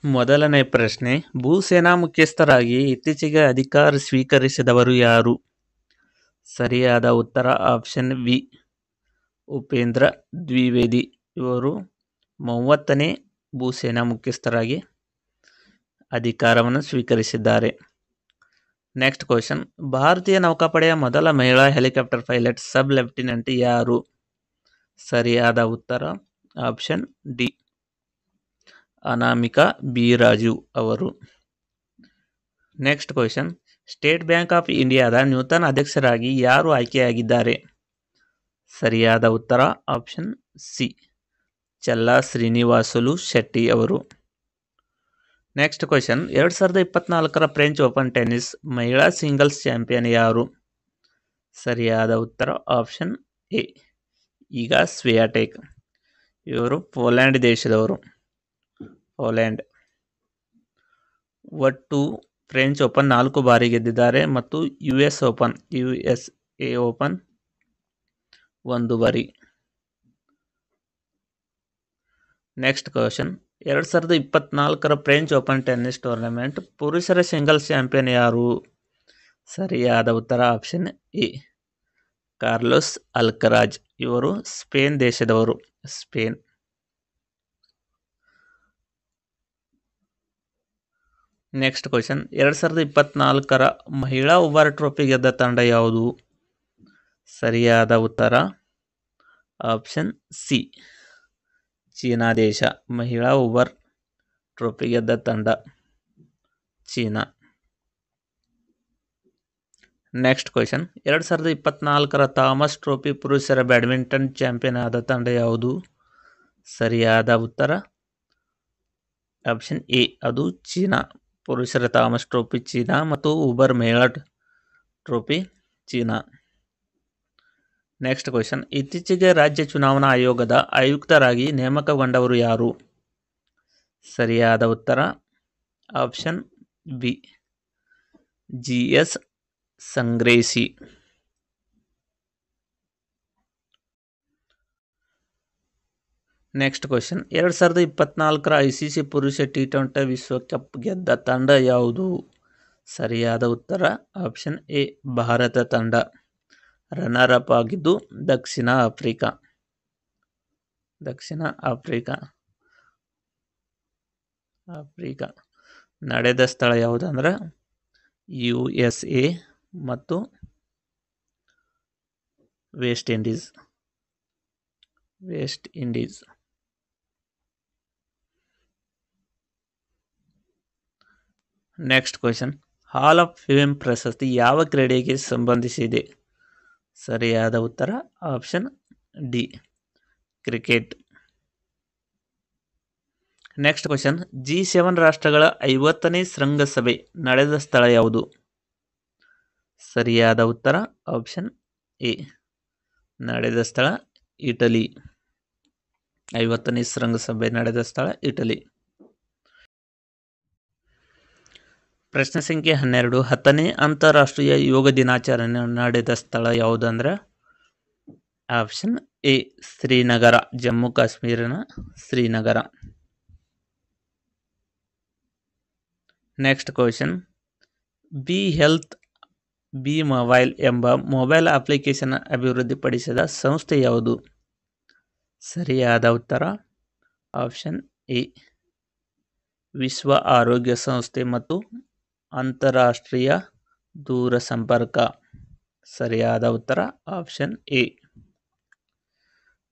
ಮೊದಲನೇ ಪ್ರಶ್ನೆ, ಭೂಸೇನಾ ಮುಖ್ಯಸ್ಥರಾಗಿ ಇತ್ತೀಚೆಗೆ ಅಧಿಕಾರ ಸ್ವೀಕರಿಸಿದವರು ಯಾರು? ಸರಿಯಾದ ಉತ್ತರ ಆಪ್ಷನ್ ವಿ, ಉಪೇಂದ್ರ ದ್ವಿವೇದಿ. ಇವರು 30ನೇ ಭೂಸೇನಾ ಮುಖ್ಯಸ್ಥರಾಗಿ ಅಧಿಕಾರವನ್ನು ಸ್ವೀಕರಿಸಿದ್ದಾರೆ. ನೆಕ್ಸ್ಟ್ ಕ್ವಶನ್, ಭಾರತೀಯ ನೌಕಾಪಡೆಯ ಮೊದಲ ಮಹಿಳಾ ಹೆಲಿಕಾಪ್ಟರ್ ಪೈಲಟ್ ಸಬ್ ಲೆಫ್ಟಿನೆಂಟ್ ಯಾರು? ಸರಿಯಾದ ಉತ್ತರ option D, Anamika B Raju ಅವರು. Next question, State Bank of ಇಂಡಿಯಾದ ನೂತನ ಅಧ್ಯಕ್ಷರಾಗಿ ಯಾರು ಆಯ್ಕೆಯಾಗಿದ್ದಾರೆ? ಸರಿಯಾದ ಉತ್ತರ ಆಪ್ಷನ್ ಸಿ, ಚಲ್ಲಾ ಶ್ರೀನಿವಾಸುಲು ಶೆಟ್ಟಿ ಅವರು. ನೆಕ್ಸ್ಟ್ ಕ್ವಶನ್, 2024ರ ಫ್ರೆಂಚ್ ಓಪನ್ ಟೆನ್ನಿಸ್ ಮಹಿಳಾ ಸಿಂಗಲ್ಸ್ ಚಾಂಪಿಯನ್ ಯಾರು? ಸರಿಯಾದ ಉತ್ತರ ಆಪ್ಷನ್ ಎ, ಈಗ ಸ್ವಿಯಾಟೆಕ್. ಇವರು ಪೋಲ್ಯಾಂಡ್ ದೇಶದವರು. ಪೋಲ್ಯಾಂಡ್. ಒಟ್ಟು ಫ್ರೆಂಚ್ ಓಪನ್ 4 ಬಾರಿ ಗೆದ್ದಿದ್ದಾರೆ ಮತ್ತು USA ಓಪನ್ 1 ಬಾರಿ. ನೆಕ್ಸ್ಟ್ ಕ್ವಶನ್, 2024ರ ಫ್ರೆಂಚ್ ಓಪನ್ ಟೆನ್ನಿಸ್ ಟೂರ್ನಮೆಂಟ್ ಪುರುಷರ ಸಿಂಗಲ್ಸ್ ಚಾಂಪಿಯನ್ ಯಾರು? ಸರಿಯಾದ ಉತ್ತರ ಆಪ್ಷನ್ ಎ, ಕಾರ್ಲೋಸ್ ಅಲ್ಕರಾಜ್. ಇವರು ಸ್ಪೇನ್ ದೇಶದವರು. ಸ್ಪೇನ್. ನೆಕ್ಸ್ಟ್ ಕ್ವಶನ್, 2024ರ ಮಹಿಳಾ ಓವರ್ ಟ್ರೋಫಿ ಗೆದ್ದ ತಂಡ ಯಾವುದು? ಸರಿಯಾದ ಉತ್ತರ ಆಪ್ಷನ್ ಸಿ, ಚೀನಾ ದೇಶ. ಮಹಿಳಾ ಓವರ್ ಟ್ರೋಫಿ ಗೆದ್ದ ತಂಡ ಚೀನಾ. ನೆಕ್ಸ್ಟ್ ಕ್ವಶನ್, 2024ರ ಥಾಮಸ್ ಟ್ರೋಫಿ ಪುರುಷರ ಬ್ಯಾಡ್ಮಿಂಟನ್ ಚಾಂಪಿಯನ್ ಆದ ತಂಡ ಯಾವುದು? ಸರಿಯಾದ ಉತ್ತರ ಆಪ್ಷನ್ ಎ, ಅದು ಚೀನಾ. ಪುರುಷರ ಥಾಮಸ್ ಟ್ರೋಫಿ ಚೀನಾ ಮತ್ತು ಉಬರ್ ಮಹಿಳಾ ಟ್ರೋಫಿ ಚೀನಾ. ನೆಕ್ಸ್ಟ್ ಕ್ವಶನ್, ಇತ್ತೀಚೆಗೆ ರಾಜ್ಯ ಚುನಾವಣಾ ಆಯೋಗದ ಆಯುಕ್ತರಾಗಿ ನೇಮಕಗೊಂಡವರು ಯಾರು? ಸರಿಯಾದ ಉತ್ತರ option B, GS Sangreshi. Next question, 2024ರ ICC ಪುರುಷ T20 ವಿಶ್ವಕಪ್ ಗೆದ್ದ ತಂಡ ಯಾವುದು? ಸರಿಯಾದ ಉತ್ತರ ಆಪ್ಷನ್ ಎ, ಭಾರತ ತಂಡ. ರನ್ನರ್ ಅಪ್ ಆಗಿದ್ದು ದಕ್ಷಿಣ ಆಫ್ರಿಕಾ. ನಡೆದ ಸ್ಥಳ ಯಾವುದಂದ್ರೆ USA ಮತ್ತು West Indies. Next question, hall of fame ಪ್ರಶಸ್ತಿ ಯಾವ ಕ್ರೀಡೆಗೆ ಸಂಬಂಧಿಸಿದೆ? ಸರಿಯಾದ ಉತ್ತರ option D, cricket. Next question, G7 ರಾಷ್ಟ್ರಗಳ 50ನೇ ಶೃಂಗಸಭೆ ನಡೆದ ಸ್ಥಳ ಯಾವುದು? ಸರಿಯಾದ ಉತ್ತರ ಆಪ್ಷನ್ ಎ, ನಡೆದ ಸ್ಥಳ ಇಟಲಿ. 50ನೇ ಶೃಂಗಸಭೆ ನಡೆದ ಸ್ಥಳ ಇಟಲಿ. ಪ್ರಶ್ನೆ ಸಂಖ್ಯೆ 12, 10ನೇ ಅಂತಾರಾಷ್ಟ್ರೀಯ ಯೋಗ ದಿನಾಚರಣೆ ನಡೆದ ಸ್ಥಳ ಯಾವುದಂದ್ರೆ ಆಪ್ಷನ್ ಎ, ಶ್ರೀನಗರ. ಜಮ್ಮು ಕಾಶ್ಮೀರನ Srinagar. Next question, be health be mobile ಎಂಬ ಮೊಬೈಲ್ ಅಪ್ಲಿಕೇಶನ್ ಅಭಿವೃದ್ಧಿಪಡಿಸಿದ ಸಂಸ್ಥೆ ಯಾವುದು? ಸರಿಯಾದ ಉತ್ತರ ಆಪ್ಷನ್ ಎ, ವಿಶ್ವ ಆರೋಗ್ಯ ಸಂಸ್ಥೆ ಮತ್ತು ಅಂತಾರಾಷ್ಟ್ರೀಯ ದೂರಸಂಪರ್ಕ. ಸರಿಯಾದ ಉತ್ತರ ಆಪ್ಷನ್ ಎ.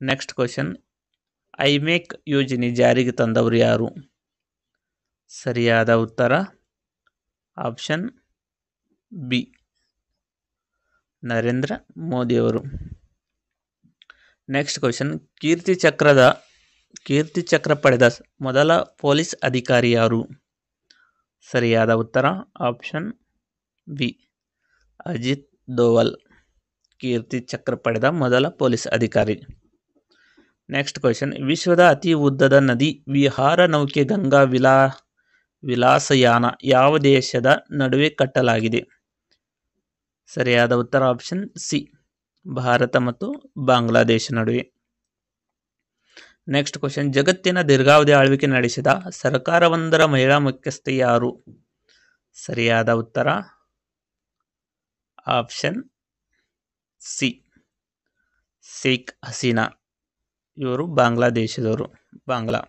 ನೆಕ್ಸ್ಟ್ ಕ್ವಶನ್, ಐಮೇಕ್ ಯೋಜನೆ ಜಾರಿಗೆ ತಂದವರು ಯಾರು? ಸರಿಯಾದ ಉತ್ತರ ಆಪ್ಷನ್ ಬಿ, ನರೇಂದ್ರ ಮೋದಿಯವರು. ನೆಕ್ಸ್ಟ್ ಕ್ವಶನ್, ಕೀರ್ತಿ ಚಕ್ರ ಪಡೆದ ಮೊದಲ ಪೊಲೀಸ್ ಅಧಿಕಾರಿ ಯಾರು? ಸರಿಯಾದ ಉತ್ತರ ಆಪ್ಷನ್ ಬಿ, ಅಜಿತ್ ದೋವಲ್. ಕೀರ್ತಿ ಚಕ್ರ ಪಡೆದ ಮೊದಲ ಪೊಲೀಸ್ ಅಧಿಕಾರಿ. ನೆಕ್ಸ್ಟ್ ಕ್ವಶನ್, ವಿಶ್ವದ ಅತಿ ಉದ್ದದ ನದಿ ವಿಹಾರ ನೌಕೆ ಗಂಗಾ ವಿಲಾಸಯಾನ ಯಾವ ದೇಶದ ನಡುವೆ ಕಟ್ಟಲಾಗಿದೆ? ಸರಿಯಾದ ಉತ್ತರ ಆಪ್ಷನ್ ಸಿ, ಭಾರತ ಮತ್ತು ಬಾಂಗ್ಲಾದೇಶ ನಡುವೆ. ನೆಕ್ಸ್ಟ್ ಕ್ವಶನ್, ಜಗತ್ತಿನ ದೀರ್ಘಾವಧಿ ಆಳ್ವಿಕೆ ನಡೆಸಿದ ಸರ್ಕಾರವೊಂದರ ಮಹಿಳಾ ಮುಖ್ಯಸ್ಥೆ ಯಾರು? ಸರಿಯಾದ ಉತ್ತರ ಆಪ್ಷನ್ ಸಿ, ಶೇಖ್ ಹಸೀನಾ. ಇವರು ಬಾಂಗ್ಲಾದೇಶದವರು, ಬಾಂಗ್ಲಾ.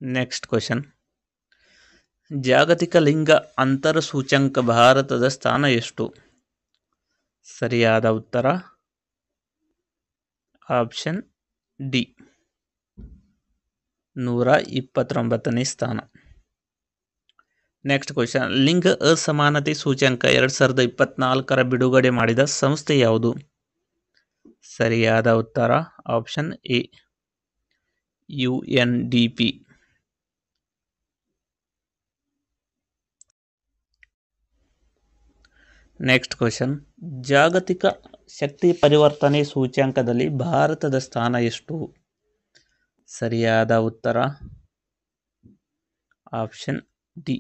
ನೆಕ್ಸ್ಟ್ ಕ್ವಶನ್, ಜಾಗತಿಕ ಲಿಂಗ ಅಂತರ ಸೂಚ್ಯಂಕ ಭಾರತದ ಸ್ಥಾನ ಎಷ್ಟು? ಸರಿಯಾದ ಉತ್ತರ ಆಪ್ಷನ್ ಡಿ, 129ನೇ ಸ್ಥಾನ. ನೆಕ್ಸ್ಟ್ ಕ್ವಶನ್, ಲಿಂಗ ಅಸಮಾನತೆ ಸೂಚ್ಯಂಕ 2024 ಬಿಡುಗಡೆ ಮಾಡಿದ ಸಂಸ್ಥೆ ಯಾವುದು? ಸರಿಯಾದ ಉತ್ತರ option A, UNDP. Next question, ಜಾಗತಿಕ ಶಕ್ತಿ ಪರಿವರ್ತನೆ ಸೂಚ್ಯಂಕದಲ್ಲಿ ಭಾರತದ ಸ್ಥಾನ ಎಷ್ಟು? ಸರಿಯಾದ ಉತ್ತರ ಆಪ್ಷನ್ ಡಿ,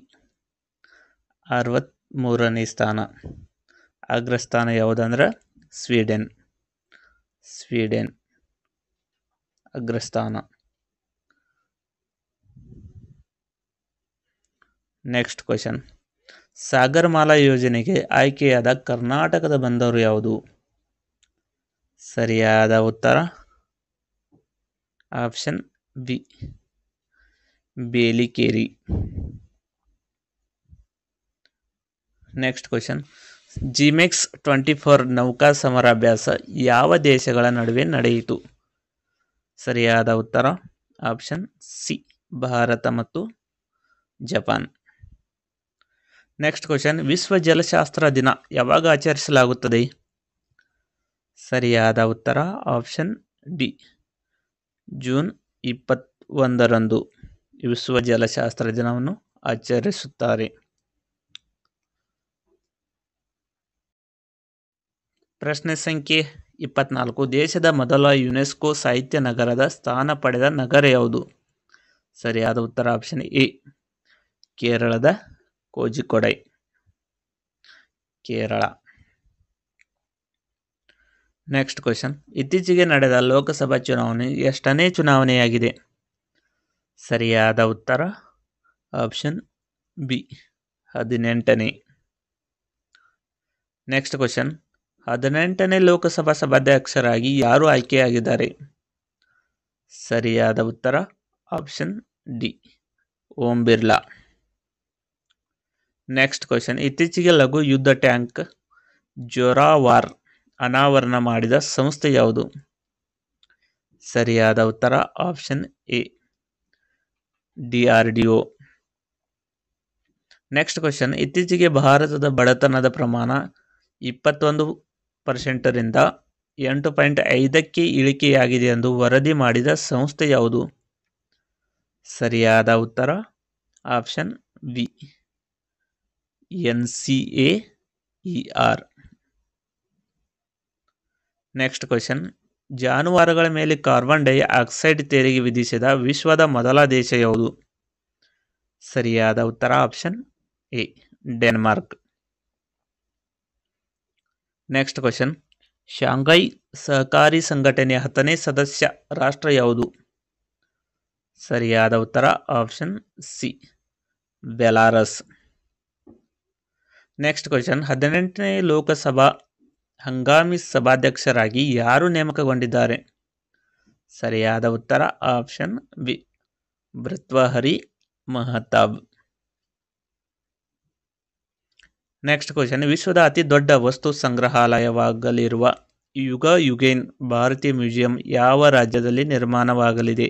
63ನೇ ಸ್ಥಾನ. ಅಗ್ರಸ್ಥಾನ ಯಾವುದಂದ್ರೆ ಸ್ವೀಡನ್ ಅಗ್ರಸ್ಥಾನ. ನೆಕ್ಸ್ಟ್ ಕ್ವಶನ್, ಸಾಗರಮಾಲಾ ಯೋಜನೆಗೆ ಆಯ್ಕೆಯಾದ ಕರ್ನಾಟಕದ ಬಂದರು ಯಾವುದು? ಸರಿಯಾದ ಉತ್ತರ option B, Belikeri. Next question, JIMEX 24 ನೌಕಾ ಸಮರಾಭ್ಯಾಸ ಯಾವ ದೇಶಗಳ ನಡುವೆ ನಡೆಯಿತು? ಸರಿಯಾದ ಉತ್ತರ ಆಪ್ಷನ್ ಸಿ, ಭಾರತ ಮತ್ತು ಜಪಾನ್. ನೆಕ್ಸ್ಟ್ ಕ್ವಶನ್, ವಿಶ್ವ ಜಲಶಾಸ್ತ್ರ ದಿನ ಯಾವಾಗ ಆಚರಿಸಲಾಗುತ್ತದೆ? ಸರಿಯಾದ ಉತ್ತರ ಆಪ್ಷನ್ ಡಿ, ಜೂನ್ 21ರಂದು ವಿಶ್ವ ಜಲಶಾಸ್ತ್ರ ದಿನವನ್ನು ಆಚರಿಸುತ್ತಾರೆ. ಪ್ರಶ್ನೆ ಸಂಖ್ಯೆ 24, ದೇಶದ ಮೊದಲ ಯುನೆಸ್ಕೋ ಸಾಹಿತ್ಯ ನಗರದ ಸ್ಥಾನ ಪಡೆದ ನಗರ ಯಾವುದು? ಸರಿಯಾದ ಉತ್ತರ ಆಪ್ಷನ್ ಎ, ಕೇರಳದ ಕೋಜಿಕೊಡೈ, ಕೇರಳ. ನೆಕ್ಸ್ಟ್ ಕ್ವಶನ್, ಇತ್ತೀಚೆಗೆ ನಡೆದ ಲೋಕಸಭಾ ಚುನಾವಣೆ ಎಷ್ಟನೇ ಚುನಾವಣೆಯಾಗಿದೆ? ಸರಿಯಾದ ಉತ್ತರ ಆಪ್ಷನ್ ಬಿ, 18ನೇ. ನೆಕ್ಸ್ಟ್ ಕ್ವಶನ್, 18ನೇ ಲೋಕಸಭಾ ಸಭಾಧ್ಯಕ್ಷರಾಗಿ ಯಾರು ಆಯ್ಕೆಯಾಗಿದ್ದಾರೆ? ಸರಿಯಾದ ಉತ್ತರ option D, Om Birla. Next question, ಇತ್ತೀಚೆಗೆ ಲಘು ಯುದ್ಧ ಟ್ಯಾಂಕ್ ಜೋರಾವರ್ ಅನಾವರಣ ಮಾಡಿದ ಸಂಸ್ಥೆ ಯಾವುದು? ಸರಿಯಾದ ಉತ್ತರ option A, DRDO. Next question, ಇತ್ತೀಚೆಗೆ ಭಾರತದ ಬಡತನದ ಪ್ರಮಾಣ 21%ರಿಂದ 8.5ಕ್ಕೆ ಇಳಿಕೆಯಾಗಿದೆ ಎಂದು ವರದಿ ಮಾಡಿದ ಸಂಸ್ಥೆ ಯಾವುದು? ಸರಿಯಾದ ಉತ್ತರ option B, NCAER. Next question, ಜಾನುವಾರುಗಳ ಮೇಲೆ ಕಾರ್ಬನ್ ಡೈಆಕ್ಸೈಡ್ ತೆರಿಗೆ ವಿಧಿಸಿದ ವಿಶ್ವದ ಮೊದಲ ದೇಶ ಯಾವುದು? ಸರಿಯಾದ ಉತ್ತರ option A, Denmark. Next question, Shanghai ಸಹಕಾರಿ ಸಂಘಟನೆಯ 10ನೇ ಸದಸ್ಯ ರಾಷ್ಟ್ರ ಯಾವುದು? ಸರಿಯಾದ ಉತ್ತರ option C, Belarus. Next question, 18ನೇ ಲೋಕಸಭಾ ಹಂಗಾಮಿ ಸಭಾಧ್ಯಕ್ಷರಾಗಿ ಯಾರು ನೇಮಕಗೊಂಡಿದ್ದಾರೆ? ಸರಿಯಾದ ಉತ್ತರ option B, Bhartruhari Mahtab. Next question, ವಿಶ್ವದ ಅತಿ ದೊಡ್ಡ ವಸ್ತು ಸಂಗ್ರಹಾಲಯವಾಗಲಿರುವ ಯುಗೇನ್ ಭಾರತೀಯ ಮ್ಯೂಸಿಯಂ ಯಾವ ರಾಜ್ಯದಲ್ಲಿ ನಿರ್ಮಾಣವಾಗಲಿದೆ?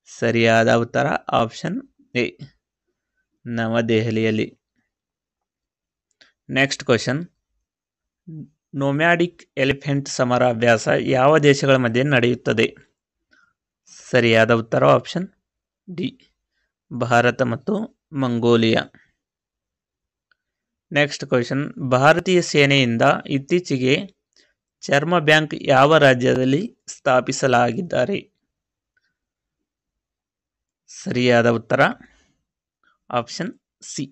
ಸರಿಯಾದ ಉತ್ತರ ಆಪ್ಷನ್ ಎ, ನವದೆಹಲಿಯಲ್ಲಿ. ನೆಕ್ಸ್ಟ್ ಕ್ವಶನ್, ನೊಮ್ಯಾಡಿಕ್ ಎಲಿಫೆಂಟ್ ಸಮರಾಭ್ಯಾಸ ಯಾವ ದೇಶಗಳ ಮಧ್ಯೆ ನಡೆಯುತ್ತದೆ? ಸರಿಯಾದ ಉತ್ತರ ಆಪ್ಷನ್ ಡಿ, ಭಾರತ ಮತ್ತು ಮಂಗೋಲಿಯಾ. ನೆಕ್ಸ್ಟ್ ಕ್ವಶನ್, ಭಾರತೀಯ ಸೇನೆಯಿಂದ ಇತ್ತೀಚೆಗೆ ಚರ್ಮ ಬ್ಯಾಂಕ್ ಯಾವ ರಾಜ್ಯದಲ್ಲಿ ಸ್ಥಾಪಿಸಲಾಗಿದ್ದಾರೆ? ಸರಿಯಾದ ಉತ್ತರ ಆಪ್ಷನ್ ಸಿ,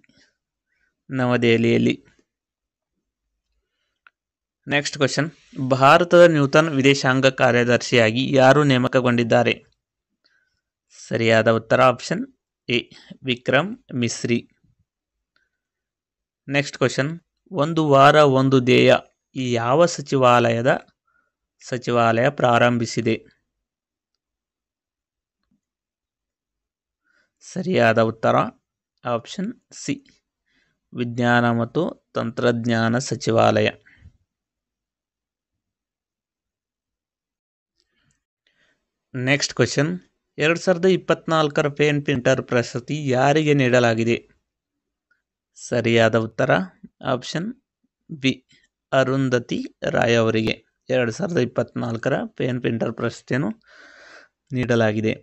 ನವದೆಹಲಿಯಲ್ಲಿ. ನೆಕ್ಸ್ಟ್ ಕ್ವಶನ್, ಭಾರತದ ನೂತನ ವಿದೇಶಾಂಗ ಕಾರ್ಯದರ್ಶಿಯಾಗಿ ಯಾರು ನೇಮಕಗೊಂಡಿದ್ದಾರೆ? ಸರಿಯಾದ ಉತ್ತರ option A Vikram Misri. Next question, ಒಂದು ವಾರ ಒಂದು ಧ್ಯೇಯ ಯಾವ ಸಚಿವಾಲಯ ಪ್ರಾರಂಭಿಸಿದೆ? ಸರಿಯಾದ ಉತ್ತರ ಆಪ್ಷನ್ ಸಿ ವಿಜ್ಞಾನ ಮತ್ತು ತಂತ್ರಜ್ಞಾನ ಸಚಿವಾಲಯ. ನೆಕ್ಸ್ಟ್ ಕ್ವಶನ್, 2024 ಪೆನ್ ಪ್ರಿಂಟರ್ ಪ್ರಶಸ್ತಿ ಯಾರಿಗೆ ನೀಡಲಾಗಿದೆ? ಸರಿಯಾದ ಉತ್ತರ ಆಪ್ಷನ್ ಬಿ ಅರುಂಧತಿ ರಾಯ್ ಅವರಿಗೆ 2024 ಪೆನ್ ಪ್ರಿಂಟರ್ ಪ್ರಶಸ್ತಿಯನ್ನು ನೀಡಲಾಗಿದೆ.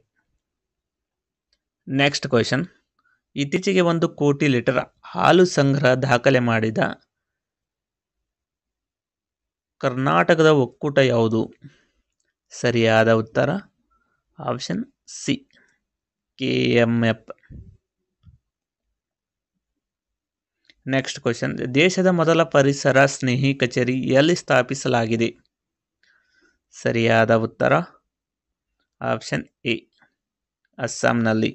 ನೆಕ್ಸ್ಟ್ ಕ್ವಶನ್, ಇತ್ತೀಚೆಗೆ 1 ಕೋಟಿ ಲೀಟರ್ ಹಾಲು ಸಂಗ್ರಹ ದಾಖಲೆ ಮಾಡಿದ ಕರ್ನಾಟಕದ ಒಕ್ಕೂಟ ಯಾವುದು? ಸರಿಯಾದ ಉತ್ತರ option C KMF. Next question, ದೇಶದ ಮೊದಲ ಪರಿಸರ ಸ್ನೇಹಿ ಕಚೇರಿ ಎಲ್ಲಿ ಸ್ಥಾಪಿಸಲಾಗಿದೆ? ಸರಿಯಾದ ಉತ್ತರ ಆಪ್ಷನ್ ಎ ಅಸ್ಸಾಂನಲ್ಲಿ.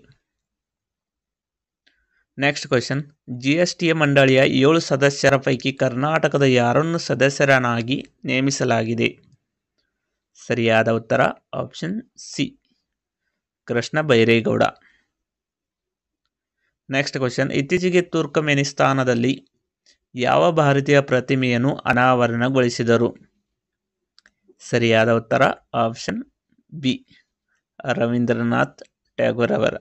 ನೆಕ್ಸ್ಟ್ ಕ್ವಶನ್, GSTA ಮಂಡಳಿಯ 7 ಸದಸ್ಯರ ಪೈಕಿ ಕರ್ನಾಟಕದ ಯಾರನ್ನು ಸದಸ್ಯರನ್ನಾಗಿ ನೇಮಿಸಲಾಗಿದೆ? ಸರಿಯಾದ ಉತ್ತರ option C Krishna Byregowda. Next question, ಇತ್ತೀಚೆಗೆ ತುರ್ಕಮೆನಿಸ್ತಾನದಲ್ಲಿ ಯಾವ ಭಾರತೀಯ ಪ್ರತಿಮೆಯನ್ನು ಅನಾವರಣಗೊಳಿಸಿದರು? ಸರಿಯಾದ ಉತ್ತರ ಆಪ್ಷನ್ ಬಿ ರವೀಂದ್ರನಾಥ್ ಟ್ಯಾಗೋರ್ ಅವರ.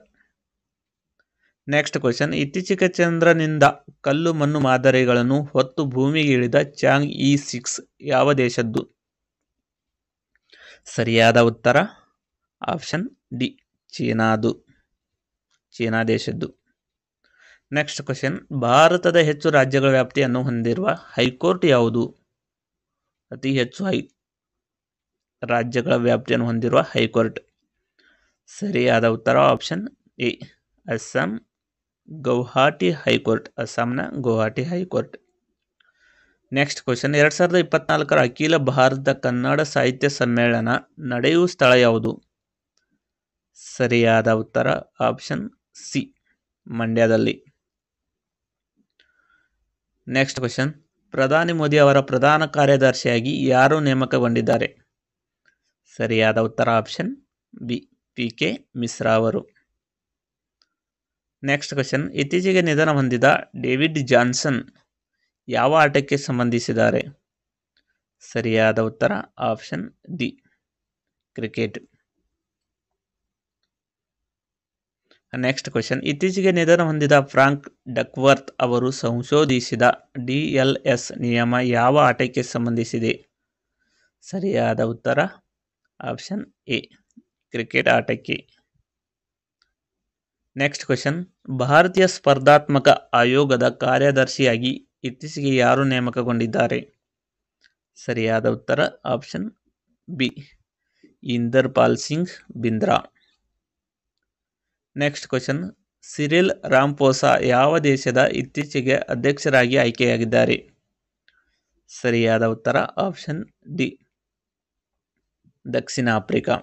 ನೆಕ್ಸ್ಟ್ ಕ್ವಶನ್, ಇತ್ತೀಚೆಗೆ ಚಂದ್ರನಿಂದ ಕಲ್ಲು ಮಣ್ಣು ಮಾದರಿಗಳನ್ನು ಹೊತ್ತು ಭೂಮಿಗೆ ಇಳಿದ ಚಾಂಗ್ ಇ 6 ಯಾವ ದೇಶದ್ದು? ಸರಿಯಾದ ಉತ್ತರ ಆಪ್ಷನ್ ಡಿ ಚೀನಾ ದೇಶದ್ದು. ನೆಕ್ಸ್ಟ್ ಕ್ವಶನ್, ಭಾರತದ ಹೆಚ್ಚು ರಾಜ್ಯಗಳ ವ್ಯಾಪ್ತಿಯನ್ನು ಹೊಂದಿರುವ ಹೈಕೋರ್ಟ್ ಯಾವುದು? ಅತಿ ಹೆಚ್ಚು ರಾಜ್ಯಗಳ ವ್ಯಾಪ್ತಿಯನ್ನು ಹೊಂದಿರುವ ಹೈಕೋರ್ಟ್. ಸರಿಯಾದ ಉತ್ತರ option A Assam Gauhati high court, ಅಸ್ಸಾಂನ ಗೌಹಾಟಿ ಹೈಕೋರ್ಟ್. ನೆಕ್ಸ್ಟ್ ಕ್ವಶನ್, 2024 ಅಖಿಲ ಭಾರತ ಕನ್ನಡ ಸಾಹಿತ್ಯ ಸಮ್ಮೇಳನ ನಡೆಯುವ ಸ್ಥಳ ಯಾವುದು? ಸರಿಯಾದ ಉತ್ತರ ಆಪ್ಷನ್ ಸಿ ಮಂಡ್ಯದಲ್ಲಿ. ನೆಕ್ಸ್ಟ್ ಕ್ವಶನ್, ಪ್ರಧಾನಿ ಮೋದಿ ಅವರ ಪ್ರಧಾನ ಕಾರ್ಯದರ್ಶಿಯಾಗಿ ಯಾರು ನೇಮಕಗೊಂಡಿದ್ದಾರೆ? ಸರಿಯಾದ ಉತ್ತರ ಆಪ್ಷನ್ ಬಿ PK ಮಿಶ್ರಾ ಅವರು. ನೆಕ್ಸ್ಟ್ ಕ್ವಶನ್, ಇತ್ತೀಚೆಗೆ ನಿಧನ ಹೊಂದಿದ ಡೇವಿಡ್ ಜಾನ್ಸನ್ ಯಾವ ಆಟಕ್ಕೆ ಸಂಬಂಧಿಸಿದ್ದಾರೆ? ಸರಿಯಾದ ಉತ್ತರ option D cricket. Next question, ಇತ್ತೀಚೆಗೆ ನಿಧನ ಹೊಂದಿದ ಫ್ರಾಂಕ್ ಡಕ್ವರ್ತ್ ಅವರು ಸಂಶೋಧಿಸಿದ DLS ನಿಯಮ ಯಾವ ಆಟಕ್ಕೆ ಸಂಬಂಧಿಸಿದೆ? ಸರಿಯಾದ ಉತ್ತರ ಆಪ್ಷನ್ ಎ ಕ್ರಿಕೆಟ್ ಆಟಕ್ಕೆ. ನೆಕ್ಸ್ಟ್ ಕ್ವಶನ್, ಭಾರತೀಯ ಸ್ಪರ್ಧಾತ್ಮಕ ಆಯೋಗದ ಕಾರ್ಯದರ್ಶಿಯಾಗಿ ಇತ್ತೀಚೆಗೆ ಯಾರು ನೇಮಕಗೊಂಡಿದ್ದಾರೆ? ಸರಿಯಾದ ಉತ್ತರ option B Inderpal Singh Bindra. Next question, Cyril Ramaphosa ಯಾವ ದೇಶದ ಇತ್ತೀಚೆಗೆ ಅಧ್ಯಕ್ಷರಾಗಿ ಆಯ್ಕೆಯಾಗಿದ್ದಾರೆ? ಸರಿಯಾದ ಉತ್ತರ ಆಪ್ಷನ್ ಡಿ ದಕ್ಷಿಣ ಆಫ್ರಿಕಾ.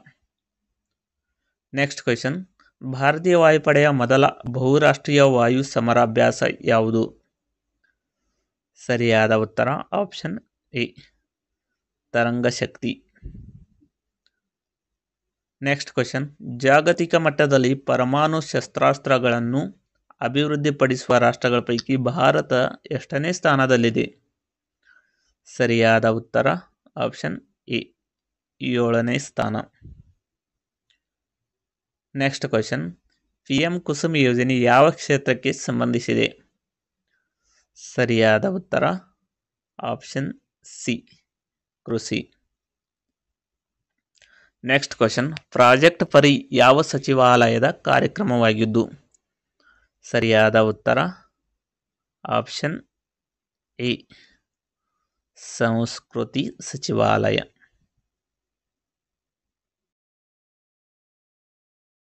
ನೆಕ್ಸ್ಟ್ ಕ್ವಶನ್, ಭಾರತೀಯ ವಾಯುಪಡೆಯ ಮೊದಲ ಬಹುರಾಷ್ಟ್ರೀಯ ವಾಯು ಸಮರಾಭ್ಯಾಸ ಯಾವುದು? ಸರಿಯಾದ ಉತ್ತರ ಆಪ್ಷನ್ ಎ ತರಂಗ ಶಕ್ತಿ. ನೆಕ್ಸ್ಟ್ ಕ್ವಶನ್, ಜಾಗತಿಕ ಮಟ್ಟದಲ್ಲಿ ಪರಮಾಣು ಶಸ್ತ್ರಾಸ್ತ್ರಗಳನ್ನು ಅಭಿವೃದ್ಧಿಪಡಿಸುವ ರಾಷ್ಟ್ರಗಳ ಪೈಕಿ ಭಾರತ ಎಷ್ಟನೇ ಸ್ಥಾನದಲ್ಲಿದೆ? ಸರಿಯಾದ ಉತ್ತರ ಆಪ್ಷನ್ ಎ 7ನೇ ಸ್ಥಾನ. ನೆಕ್ಸ್ಟ್ ಕ್ವಶನ್, PM ಕುಸುಮ್ ಯೋಜನೆ ಯಾವ ಕ್ಷೇತ್ರಕ್ಕೆ ಸಂಬಂಧಿಸಿದೆ? ಸರಿಯಾದ ಉತ್ತರ ಆಪ್ಷನ್ ಸಿ ಕೃಷಿ. ನೆಕ್ಸ್ಟ್ ಕ್ವಶನ್, ಪ್ರಾಜೆಕ್ಟ್ ಪರಿ ಯಾವ ಸಚಿವಾಲಯದ ಕಾರ್ಯಕ್ರಮವಾಗಿದ್ದು? ಸರಿಯಾದ ಉತ್ತರ ಆಪ್ಷನ್ ಎ ಸಂಸ್ಕೃತಿ ಸಚಿವಾಲಯ.